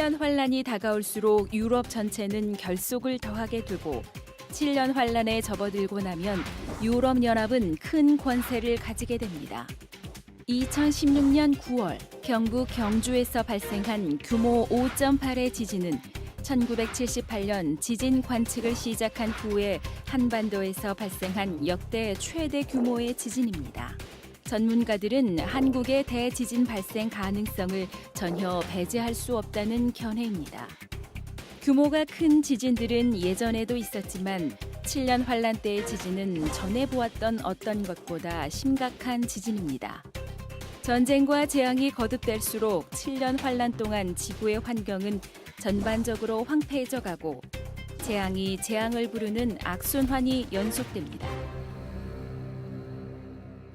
7년 환란이 다가올수록 유럽 전체는 결속을 더하게 되고 7년 환란에 접어들고 나면 유럽연합은 큰 권세를 가지게 됩니다. 2016년 9월 경북 경주에서 발생한 규모 5.8의 지진은 1978년 지진 관측을 시작한 후에 한반도에서 발생한 역대 최대 규모의 지진입니다. 전문가들은 한국의 대지진 발생 가능성을 전혀 배제할 수 없다는 견해입니다. 규모가 큰 지진들은 예전에도 있었지만 7년 환란 때의 지진은 전에 보았던 어떤 것보다 심각한 지진입니다. 전쟁과 재앙이 거듭될수록 7년 환란 동안 지구의 환경은 전반적으로 황폐해져 가고 재앙이 재앙을 부르는 악순환이 연속됩니다.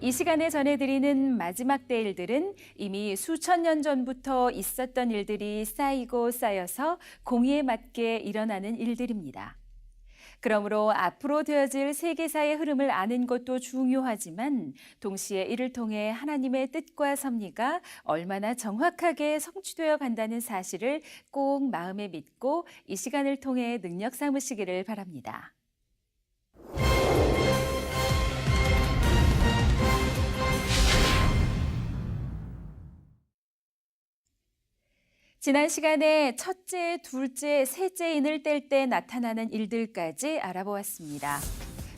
이 시간에 전해드리는 마지막 대일들은 이미 수천 년 전부터 있었던 일들이 쌓이고 쌓여서 공의에 맞게 일어나는 일들입니다. 그러므로 앞으로 되어질 세계사의 흐름을 아는 것도 중요하지만 동시에 이를 통해 하나님의 뜻과 섭리가 얼마나 정확하게 성취되어 간다는 사실을 꼭 마음에 믿고 이 시간을 통해 능력 삼으시기를 바랍니다. 지난 시간에 첫째, 둘째, 셋째인을 뗄 때 나타나는 일들까지 알아보았습니다.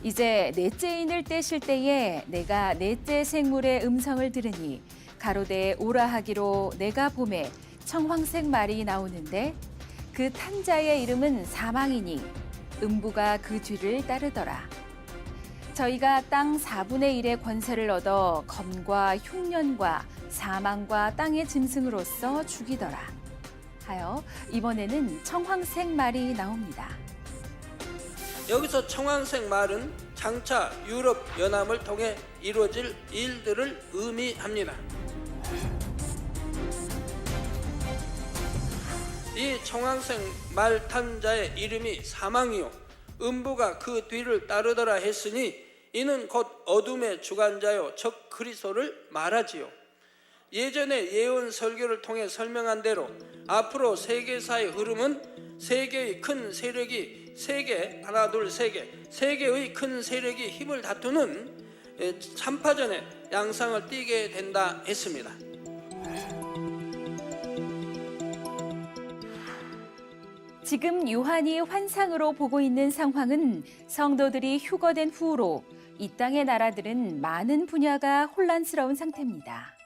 이제 넷째인을 떼실 때에 내가 넷째 생물의 음성을 들으니 가로되 오라 하기로 내가 봄에 청황색 말이 나오는데 그 탄자의 이름은 사망이니 음부가 그 뒤를 따르더라. 저희가 땅 4분의 1의 권세를 얻어 검과 흉년과 사망과 땅의 짐승으로서 죽이더라. 하여 이번에는 청황색 말이 나옵니다. 여기서 청황색 말은 장차 유럽 연합을 통해 이루어질 일들을 의미합니다. 이 청황색 말 탄자의 이름이 사망이요 음부가 그 뒤를 따르더라 했으니 이는 곧 어둠의 주관자요 적 그리스도를 말하지요. 예전에 예언 설교를 통해 설명한 대로 앞으로 세계사의 흐름은 세계의 큰 세력이 세 개의 큰 세력이 힘을 다투는 3파전의 양상을 띠게 된다 했습니다. 지금 요한이 환상으로 보고 있는 상황은 성도들이 휴거된 후로 이 땅의 나라들은 많은 분야가 혼란스러운 상태입니다.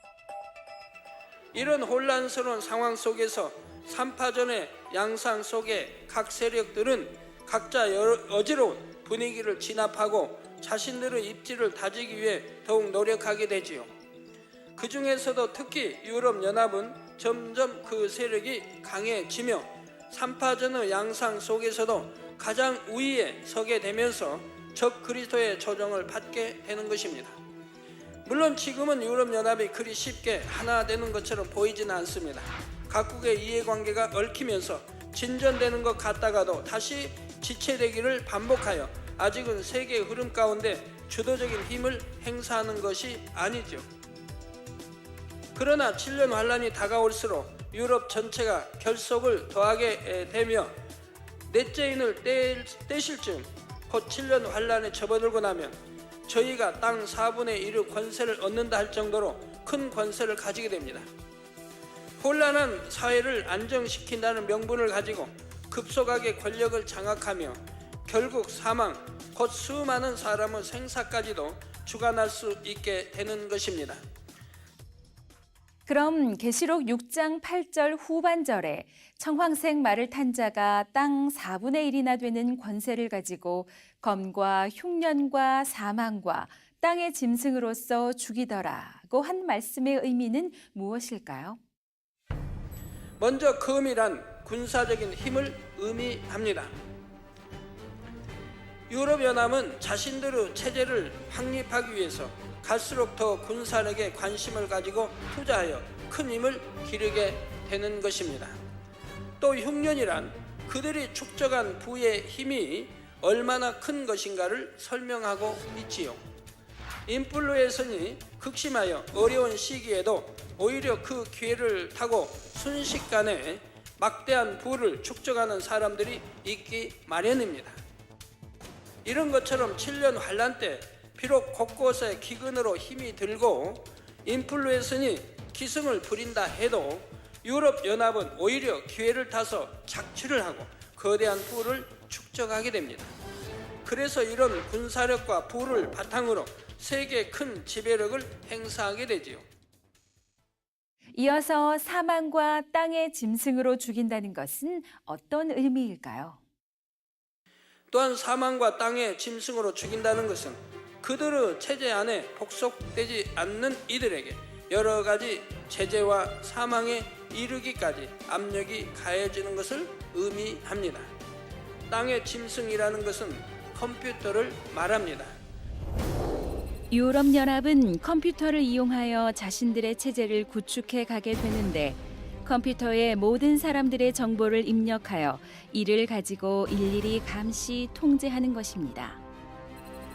이런 혼란스러운 상황 속에서 3파전의 양상 속에 각 세력들은 각자 어지러운 분위기를 진압하고 자신들의 입지를 다지기 위해 더욱 노력하게 되지요. 그 중에서도 특히 유럽연합은 점점 그 세력이 강해지며 3파전의 양상 속에서도 가장 우위에 서게 되면서 적 그리스도의 조정을 받게 되는 것입니다. 물론 지금은 유럽연합이 그리 쉽게 하나 되는 것처럼 보이지는 않습니다. 각국의 이해관계가 얽히면서 진전되는 것 같다가도 다시 지체되기를 반복하여 아직은 세계의 흐름 가운데 주도적인 힘을 행사하는 것이 아니죠. 그러나 7년 환란이 다가올수록 유럽 전체가 결속을 더하게 되며 넷째인을 떼실 즈음 곧 7년 환란에 접어들고 나면 저희가 땅 4분의 1의 권세를 얻는다 할 정도로 큰 권세를 가지게 됩니다. 혼란한 사회를 안정시킨다는 명분을 가지고 급속하게 권력을 장악하며 결국 사망, 곧 수많은 사람의 생사까지도 주관할 수 있게 되는 것입니다. 그럼 계시록 6장 8절 후반절에 청황색 말을 탄 자가 땅 4분의 1이나 되는 권세를 가지고 검과 흉년과 사망과 땅의 짐승으로서 죽이더라고 한 말씀의 의미는 무엇일까요? 먼저 검이란 군사적인 힘을 의미합니다. 유럽연합은 자신들의 체제를 확립하기 위해서 갈수록 더 군사력에 관심을 가지고 투자하여 큰 힘을 기르게 되는 것입니다. 또 흉년이란 그들이 축적한 부의 힘이 얼마나 큰 것인가를 설명하고 있지요. 인플루에이션이 극심하여 어려운 시기에도 오히려 그 기회를 타고 순식간에 막대한 부를 축적하는 사람들이 있기 마련입니다. 이런 것처럼 7년 환란 때 비록 곳곳에 기근으로 힘이 들고 인플루엔서니 기승을 부린다 해도 유럽연합은 오히려 기회를 타서 착취를 하고 거대한 부를 축적하게 됩니다. 그래서 이런 군사력과 부를 바탕으로 세계 큰 지배력을 행사하게 되지요. 이어서 사망과 땅의 짐승으로 죽인다는 것은 어떤 의미일까요? 또한 사망과 땅의 짐승으로 죽인다는 것은 그들의 체제 안에 복속되지 않는 이들에게 여러 가지 제재와 사망에 이르기까지 압력이 가해지는 것을 의미합니다. 땅의 짐승이라는 것은 컴퓨터를 말합니다. 유럽연합은 컴퓨터를 이용하여 자신들의 체제를 구축해 가게 되는데 컴퓨터에 모든 사람들의 정보를 입력하여 이를 가지고 일일이 감시 통제하는 것입니다.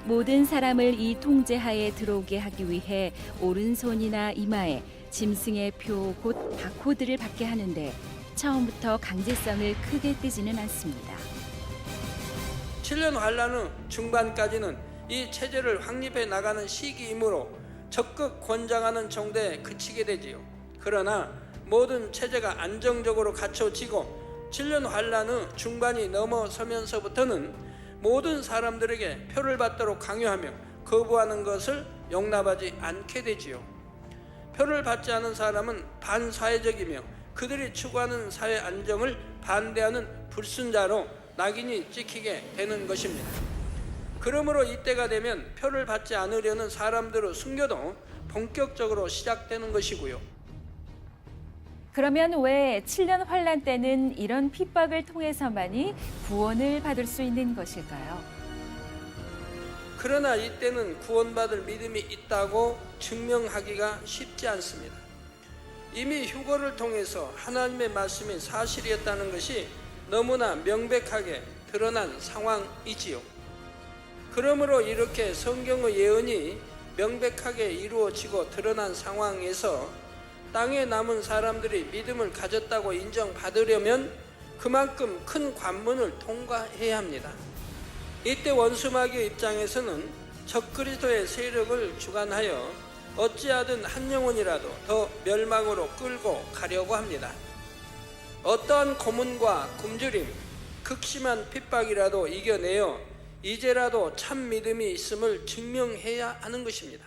모든 사람을 이 통제하에 들어오게 하기 위해 오른손이나 이마에 짐승의 표 곧 바코드를 받게 하는데 처음부터 강제성을 크게 띠지는 않습니다. 7년 환란 후 중반까지는 이 체제를 확립해 나가는 시기이므로 적극 권장하는 정도에 그치게 되지요. 그러나 모든 체제가 안정적으로 갖춰지고 7년 환란 후 중반이 넘어서면서부터는 모든 사람들에게 표를 받도록 강요하며 거부하는 것을 용납하지 않게 되지요. 표를 받지 않은 사람은 반사회적이며 그들이 추구하는 사회 안정을 반대하는 불순자로 낙인이 찍히게 되는 것입니다. 그러므로 이때가 되면 표를 받지 않으려는 사람들의 순교도 본격적으로 시작되는 것이고요. 그러면 왜 7년 환란 때는 이런 핍박을 통해서만이 구원을 받을 수 있는 것일까요? 그러나 이때는 구원받을 믿음이 있다고 증명하기가 쉽지 않습니다. 이미 휴거를 통해서 하나님의 말씀이 사실이었다는 것이 너무나 명백하게 드러난 상황이지요. 그러므로 이렇게 성경의 예언이 명백하게 이루어지고 드러난 상황에서 땅에 남은 사람들이 믿음을 가졌다고 인정받으려면 그만큼 큰 관문을 통과해야 합니다. 이때 원수마귀의 입장에서는 적그리스도의 세력을 주관하여 어찌하든 한 영혼이라도 더 멸망으로 끌고 가려고 합니다. 어떠한 고문과 굶주림, 극심한 핍박이라도 이겨내어 이제라도 참 믿음이 있음을 증명해야 하는 것입니다.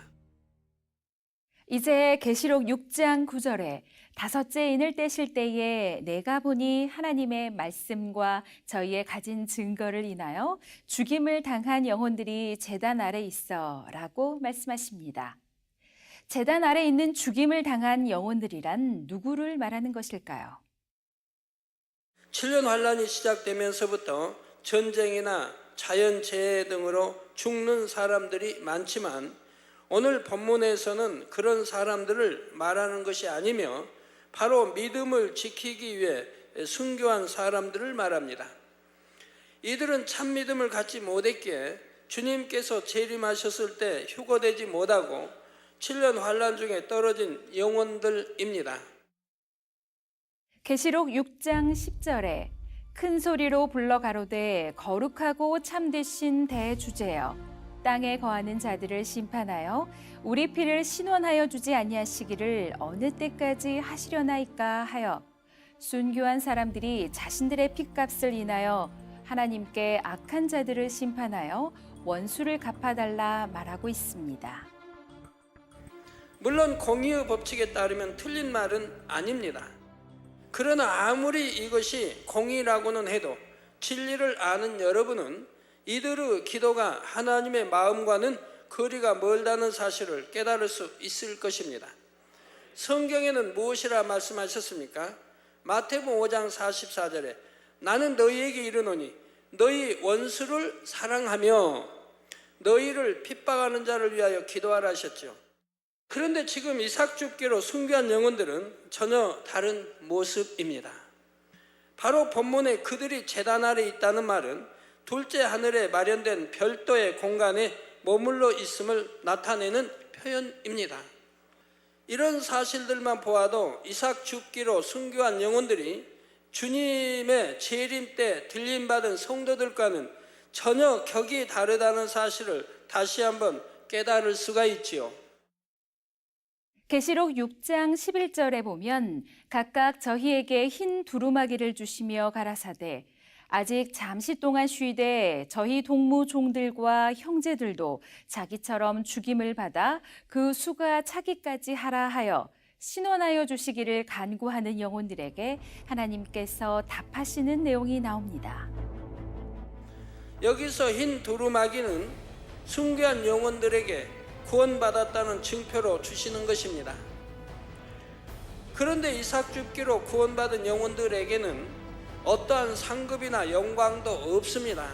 이제 계시록 6장 9절에 다섯째 인을 떼실 때에 내가 보니 하나님의 말씀과 저희의 가진 증거를 인하여 죽임을 당한 영혼들이 제단 아래 있어 라고 말씀하십니다. 제단 아래 있는 죽임을 당한 영혼들이란 누구를 말하는 것일까요? 7년 환란이 시작되면서부터 전쟁이나 자연재해 등으로 죽는 사람들이 많지만 오늘 본문에서는 그런 사람들을 말하는 것이 아니며 바로 믿음을 지키기 위해 순교한 사람들을 말합니다. 이들은 참 믿음을 갖지 못했기에 주님께서 재림하셨을 때 휴거되지 못하고 7년 환란 중에 떨어진 영혼들입니다. 계시록 6장 10절에 큰 소리로 불러 가로되 거룩하고 참되신 대주제여 땅에 거하는 자들을 심판하여 우리 피를 신원하여 주지 아니하시기를 어느 때까지 하시려나이까 하여 순교한 사람들이 자신들의 핏값을 인하여 하나님께 악한 자들을 심판하여 원수를 갚아달라 말하고 있습니다. 물론 공의의 법칙에 따르면 틀린 말은 아닙니다. 그러나 아무리 이것이 공의라고는 해도 진리를 아는 여러분은 이들의 기도가 하나님의 마음과는 거리가 멀다는 사실을 깨달을 수 있을 것입니다. 성경에는 무엇이라 말씀하셨습니까? 마태복음 5장 44절에 나는 너희에게 이르노니 너희 원수를 사랑하며 너희를 핍박하는 자를 위하여 기도하라 하셨죠. 그런데 지금 이삭 줍기로 순교한 영혼들은 전혀 다른 모습입니다. 바로 본문에 그들이 제단 아래 있다는 말은 둘째 하늘에 마련된 별도의 공간에 머물러 있음을 나타내는 표현입니다. 이런 사실들만 보아도 이삭 줍기로 순교한 영혼들이 주님의 재림 때 들림받은 성도들과는 전혀 격이 다르다는 사실을 다시 한번 깨달을 수가 있지요. 계시록 6장 11절에 보면 각각 저희에게 흰 두루마기를 주시며 가라사대 아직 잠시 동안 쉬되 저희 동무 종들과 형제들도 자기처럼 죽임을 받아 그 수가 차기까지 하라 하여 신원하여 주시기를 간구하는 영혼들에게 하나님께서 답하시는 내용이 나옵니다. 여기서 흰 두루마기는 순교한 영혼들에게 구원받았다는 증표로 주시는 것입니다. 그런데 이삭 줍기로 구원받은 영혼들에게는 어떠한 상급이나 영광도 없습니다.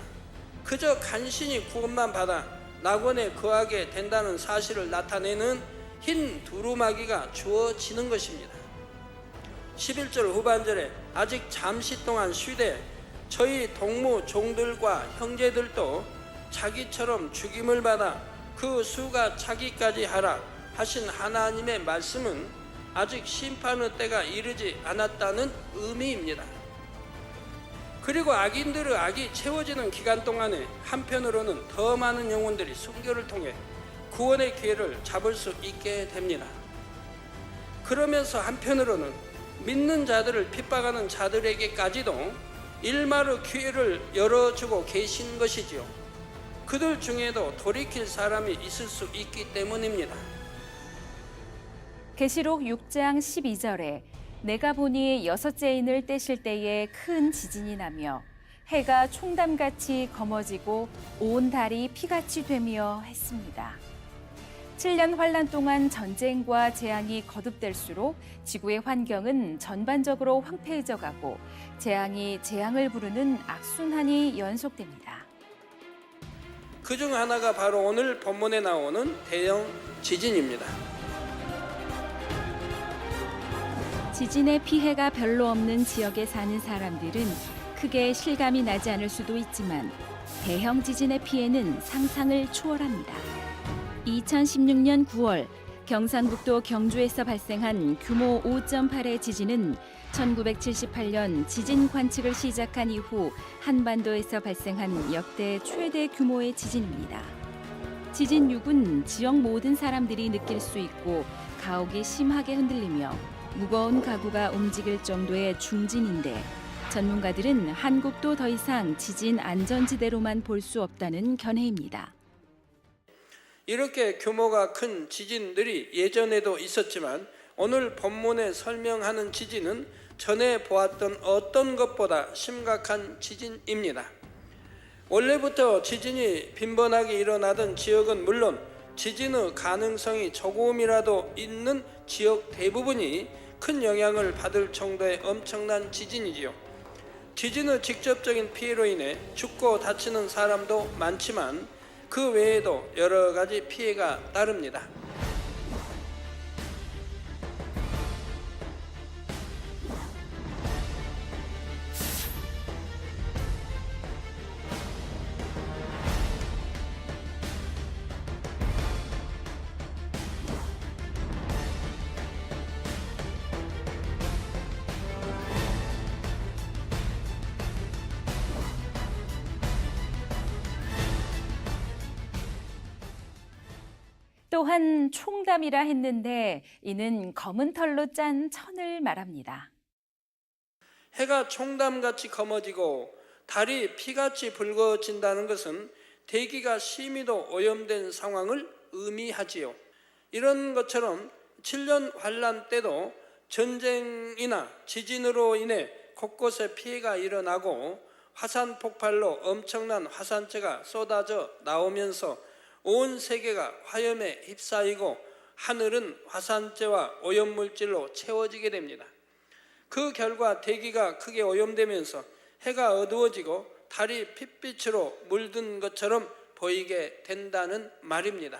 그저 간신히 구원만 받아 낙원에 거하게 된다는 사실을 나타내는 흰 두루마기가 주어지는 것입니다. 11절 후반절에 아직 잠시 동안 쉬되 저희 동무 종들과 형제들도 자기처럼 죽임을 받아 그 수가 차기까지 하라 하신 하나님의 말씀은 아직 심판의 때가 이르지 않았다는 의미입니다. 그리고 악인들의 악이 채워지는 기간 동안에 한편으로는 더 많은 영혼들이 순교를 통해 구원의 기회를 잡을 수 있게 됩니다. 그러면서 한편으로는 믿는 자들을 핍박하는 자들에게까지도 일말의 기회를 열어주고 계신 것이지요. 그들 중에도 돌이킬 사람이 있을 수 있기 때문입니다. 계시록 6장 12절에 내가 보니 여섯째 인을 떼실 때에 큰 지진이 나며 해가 총담같이 검어지고 온 달이 피같이 되며 했습니다. 7년 환란 동안 전쟁과 재앙이 거듭될수록 지구의 환경은 전반적으로 황폐해져 가고 재앙이 재앙을 부르는 악순환이 연속됩니다. 그중 하나가 바로 오늘 본문에 나오는 대형 지진입니다. 지진의 피해가 별로 없는 지역에 사는 사람들은 크게 실감이 나지 않을 수도 있지만 대형 지진의 피해는 상상을 초월합니다. 2016년 9월 경상북도 경주에서 발생한 규모 5.8의 지진은 1978년 지진 관측을 시작한 이후 한반도에서 발생한 역대 최대 규모의 지진입니다. 지진 6은 지역 모든 사람들이 느낄 수 있고 가옥이 심하게 흔들리며 무거운 가구가 움직일 정도의 중진인데 전문가들은 한국도 더 이상 지진 안전지대로만 볼 수 없다는 견해입니다. 이렇게 규모가 큰 지진들이 예전에도 있었지만 오늘 본문에 설명하는 지진은 전에 보았던 어떤 것보다 심각한 지진입니다. 원래부터 지진이 빈번하게 일어나던 지역은 물론 지진의 가능성이 조금이라도 있는 지역 대부분이 큰 영향을 받을 정도의 엄청난 지진이지요. 지진의 직접적인 피해로 인해 죽고 다치는 사람도 많지만 그 외에도 여러 가지 피해가 따릅니다. 또한 총담이라 했는데 이는 검은 털로 짠 천을 말합니다. 해가 총담같이 검어지고 달이 피같이 붉어진다는 것은 대기가 심히도 오염된 상황을 의미하지요. 이런 것처럼 7년 환란 때도 전쟁이나 지진으로 인해 곳곳에 피해가 일어나고 화산 폭발로 엄청난 화산재가 쏟아져 나오면서 온 세계가 화염에 휩싸이고 하늘은 화산재와 오염물질로 채워지게 됩니다. 그 결과 대기가 크게 오염되면서 해가 어두워지고 달이 핏빛으로 물든 것처럼 보이게 된다는 말입니다.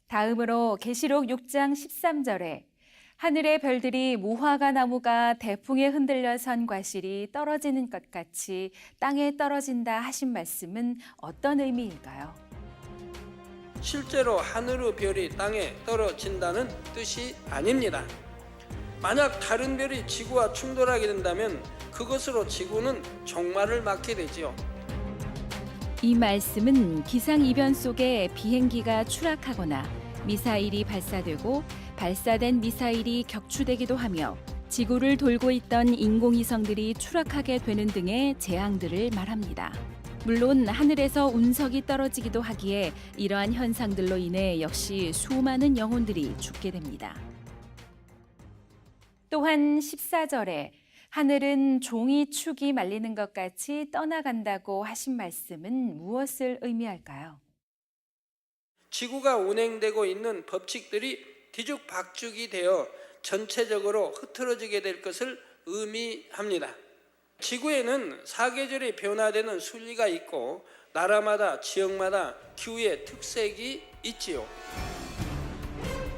다음으로 계시록 6장 13절에 하늘의 별들이 무화과 나무가 대풍에 흔들려 선 과실이 떨어지는 것 같이 땅에 떨어진다 하신 말씀은 어떤 의미일까요? 실제로 하늘의 별이 땅에 떨어진다는 뜻이 아닙니다. 만약 다른 별이 지구와 충돌하게 된다면 그것으로 지구는 종말을 맞게 되지요. 이 말씀은 기상이변 속에 비행기가 추락하거나 미사일이 발사되고 발사된 미사일이 격추되기도 하며 지구를 돌고 있던 인공위성들이 추락하게 되는 등의 재앙들을 말합니다. 물론 하늘에서 운석이 떨어지기도 하기에 이러한 현상들로 인해 역시 수많은 영혼들이 죽게 됩니다. 또한 14절에 하늘은 종이 축이 말리는 것 같이 떠나간다고 하신 말씀은 무엇을 의미할까요? 지구가 운행되고 있는 법칙들이 뒤죽박죽이 되어 전체적으로 흐트러지게 될 것을 의미합니다. 지구에는 사계절이 변화되는 순리가 있고 나라마다 지역마다 기후의 특색이 있지요.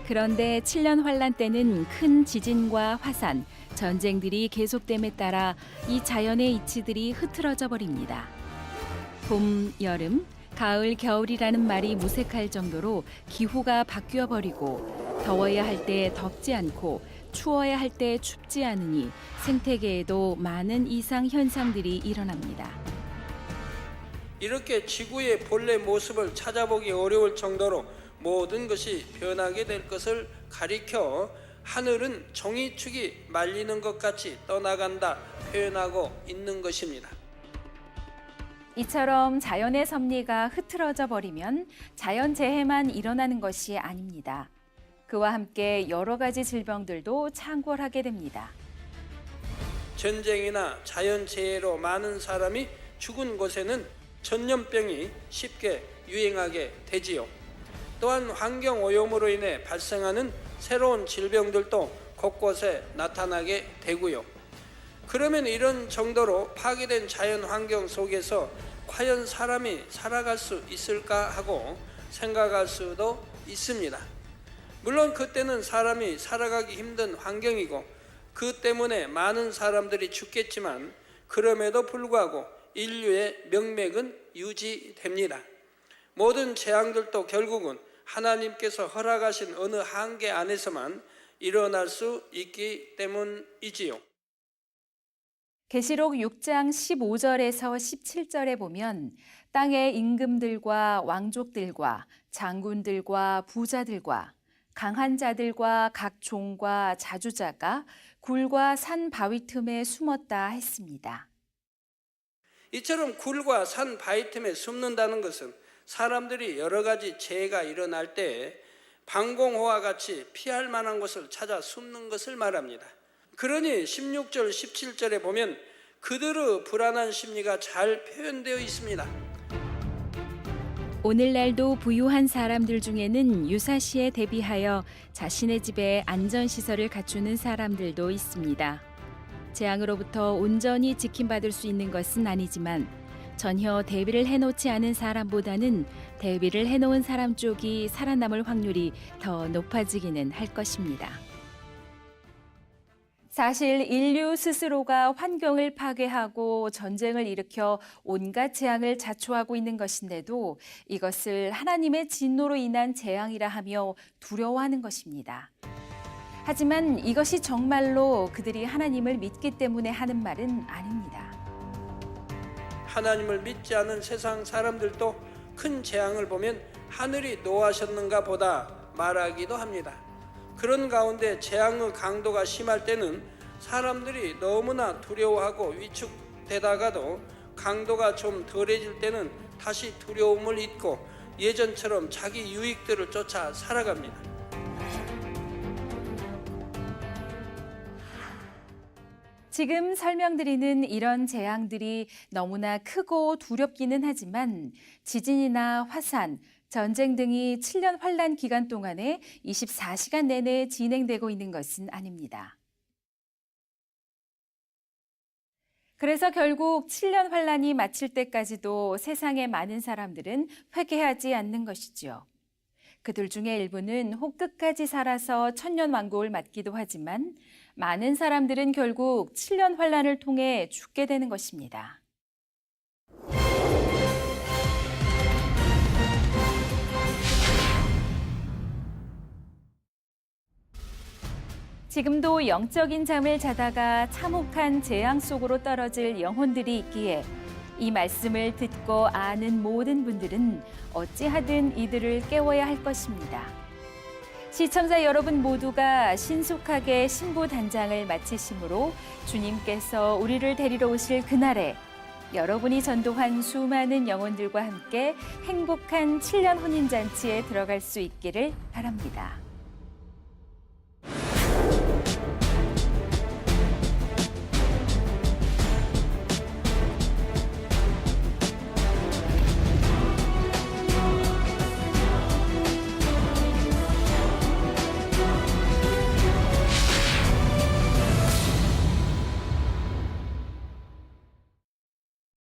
그런데 7년 환란 때는 큰 지진과 화산, 전쟁들이 계속됨에 따라 이 자연의 이치들이 흐트러져 버립니다. 봄, 여름, 가을, 겨울이라는 말이 무색할 정도로 기후가 바뀌어 버리고 더워야 할 때 덥지 않고 추워야 할 때 춥지 않으니 생태계에도 많은 이상 현상들이 일어납니다. 이렇게 지구의 본래 모습을 찾아보기 어려울 정도로 모든 것이 변하게 될 것을 가리켜 하늘은 종이축이 말리는 것 같이 떠나간다 표현하고 있는 것입니다. 이처럼 자연의 섭리가 흐트러져 버리면 자연재해만 일어나는 것이 아닙니다. 그와 함께 여러 가지 질병들도 창궐하게 됩니다. 전쟁이나 자연재해로 많은 사람이 죽은 곳에는 전염병이 쉽게 유행하게 되지요. 또한 환경오염으로 인해 발생하는 새로운 질병들도 곳곳에 나타나게 되고요. 그러면 이런 정도로 파괴된 자연 환경 속에서 과연 사람이 살아갈 수 있을까 하고 생각할 수도 있습니다. 물론 그때는 사람이 살아가기 힘든 환경이고 그 때문에 많은 사람들이 죽겠지만 그럼에도 불구하고 인류의 명맥은 유지됩니다. 모든 재앙들도 결국은 하나님께서 허락하신 어느 한계 안에서만 일어날 수 있기 때문이지요. 계시록 6장 15절에서 17절에 보면 땅의 임금들과 왕족들과 장군들과 부자들과 강한 자들과 각 종과 자주자가 굴과 산 바위 틈에 숨었다 했습니다. 이처럼 굴과 산 바위 틈에 숨는다는 것은 사람들이 여러 가지 재해가 일어날 때 방공호와 같이 피할 만한 곳을 찾아 숨는 것을 말합니다. 그러니 16절, 17절에 보면 그들의 불안한 심리가 잘 표현되어 있습니다. 오늘날도 부유한 사람들 중에는 유사시에 대비하여 자신의 집에 안전시설을 갖추는 사람들도 있습니다. 재앙으로부터 온전히 지킴받을 수 있는 것은 아니지만 전혀 대비를 해놓지 않은 사람보다는 대비를 해놓은 사람 쪽이 살아남을 확률이 더 높아지기는 할 것입니다. 사실 인류 스스로가 환경을 파괴하고 전쟁을 일으켜 온갖 재앙을 자초하고 있는 것인데도 이것을 하나님의 진노로 인한 재앙이라 하며 두려워하는 것입니다. 하지만 이것이 정말로 그들이 하나님을 믿기 때문에 하는 말은 아닙니다. 하나님을 믿지 않은 세상 사람들도 큰 재앙을 보면 하늘이 노하셨는가 보다 말하기도 합니다. 그런 가운데 재앙의 강도가 심할 때는 사람들이 너무나 두려워하고 위축되다가도 강도가 좀 덜해질 때는 다시 두려움을 잊고 예전처럼 자기 유익들을 쫓아 살아갑니다. 지금 설명드리는 이런 재앙들이 너무나 크고 두렵기는 하지만 지진이나 화산, 전쟁 등이 7년 환란 기간 동안에 24시간 내내 진행되고 있는 것은 아닙니다. 그래서 결국 7년 환란이 마칠 때까지도 세상의 많은 사람들은 회개하지 않는 것이지요. 그들 중에 일부는 혹 끝까지 살아서 천년왕국을 맞기도 하지만 많은 사람들은 결국 7년 환란을 통해 죽게 되는 것입니다. 지금도 영적인 잠을 자다가 참혹한 재앙 속으로 떨어질 영혼들이 있기에 이 말씀을 듣고 아는 모든 분들은 어찌하든 이들을 깨워야 할 것입니다. 시청자 여러분 모두가 신속하게 신부 단장을 마치심으로 주님께서 우리를 데리러 오실 그날에 여러분이 전도한 수많은 영혼들과 함께 행복한 7년 혼인잔치에 들어갈 수 있기를 바랍니다.